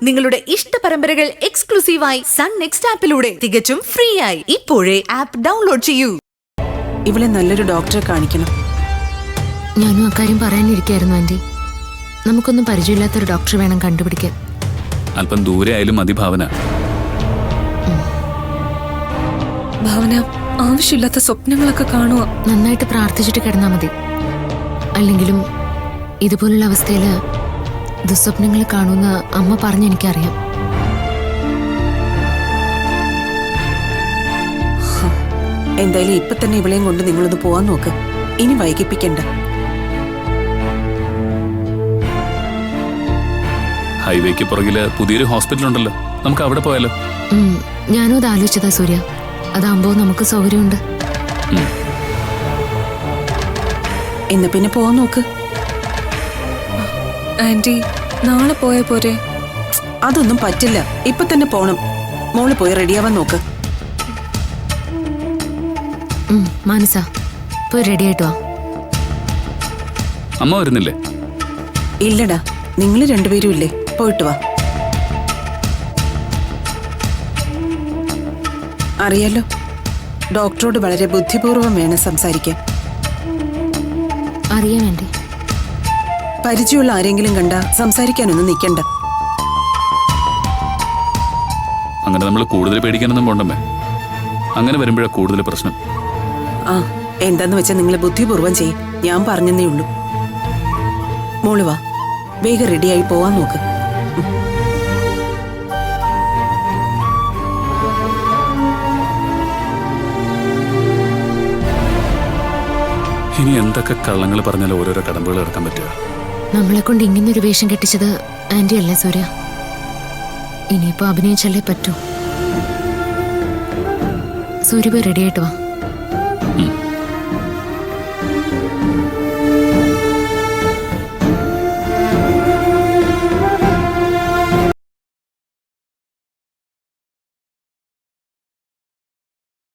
നിങ്ങളുടെ ഇഷ്ട പരമ്പരകൾ എക്സ്ക്ലൂസീവായി സൺ നെക്സ്റ്റ് ആപ്പിലൂടെ തികച്ചും ഫ്രീ ആയി ഇപ്പോഴേ ആപ്പ് ഡൗൺലോഡ് ചെയ്യൂ. ഇവളെ നല്ലൊരു ഡോക്ടറെ കാണിക്കണം. ഞാനും അക്കാര്യം പറയാനിരിക്കായിരുന്നു ആന്റി. നമുക്കൊന്നും പരിചയമില്ലാത്തൊരു ഡോക്ടർ വേണം കണ്ടുപിടിക്കാൻ. അല്പം ദൂരെ ആയാലും മതി ഭാവന. ഭാവന ആവശ്യമില്ലാത്ത സ്വപ്നങ്ങളൊക്കെ കാണുക. നന്നായിട്ട് പ്രാർത്ഥിച്ചിട്ട് കിടന്നാ മതി. അല്ലെങ്കിലും ഇതുപോലുള്ള അവസ്ഥയില് ദുസ്വപ്നങ്ങൾ കാണുന്ന അമ്മ പറഞ്ഞെനിക്കറിയാം. എന്തായാലും ഇപ്പൊ തന്നെ ഇവളെയും കൊണ്ട് നിങ്ങളൊന്ന് പോവാൻ നോക്ക്. ഇനി വൈകിപ്പിക്കണ്ട. ഹൈവേക്ക് പുറകില് പുതിയൊരു ഹോസ്പിറ്റൽ ഉണ്ടല്ലോ, നമുക്ക് അവിടെ പോയാലോ? ഞാനും അത് ആലോചിച്ചതാ സൂര്യ. അതാകുമ്പോ നമുക്ക് സൗകര്യമുണ്ട്. എന്നാ പിന്നെ പോവാൻ നോക്ക്. ആന്റി നാളെ പോയ പോരെ? അതൊന്നും പറ്റില്ല, ഇപ്പൊ തന്നെ പോണം. മോള് പോയി റെഡിയാവാൻ നോക്ക്. മാനസ പോയി റെഡി ആയിട്ട് വാ. അമ്മ വരുന്നില്ലേ? ഇല്ലടാ, നിങ്ങൾ രണ്ടുപേരും ഇല്ലേ, പോയിട്ട് വാ. അറിയാലോ, ഡോക്ടറോട് വളരെ ബുദ്ധിപൂർവം വേണം സംസാരിക്കാൻ. അറിയാൻ വേണ്ടി പരിചയമുള്ള ആരെങ്കിലും കണ്ട സംസാരിക്കാനൊന്നും നിൽക്കണ്ട. അങ്ങനെ നമ്മൾ കൂടുതൽ പേടിക്കാനൊന്നും പോണ്ടമ്മേ. അങ്ങനെ വരുമ്പോഴാണ് കൂടുതൽ പ്രശ്നം. ആ, എന്താന്ന് വെച്ചാൽ നിങ്ങൾ ബുദ്ധിപൂർവം ചെയ്യും. ഞാൻ പറഞ്ഞതേ ഉള്ളൂ. മോള് വാ, വേഗം റെഡിയായി പോവാൻ നോക്ക്. ഇനി എന്തൊക്കെ കള്ളങ്ങൾ പറഞ്ഞാലും ഓരോരോ കടമ്പകൾ എടുക്കാൻ പറ്റുക. നമ്മളെ കൊണ്ട് ഇങ്ങനൊരു വേഷം കെട്ടിച്ചത് ആന്റി അല്ലേ സൂര്യ? ഇനിയിപ്പോ അഭിനയിച്ചല്ലേ പറ്റൂ. സൂര്യ പോയി റെഡി ആയിട്ട് വാ.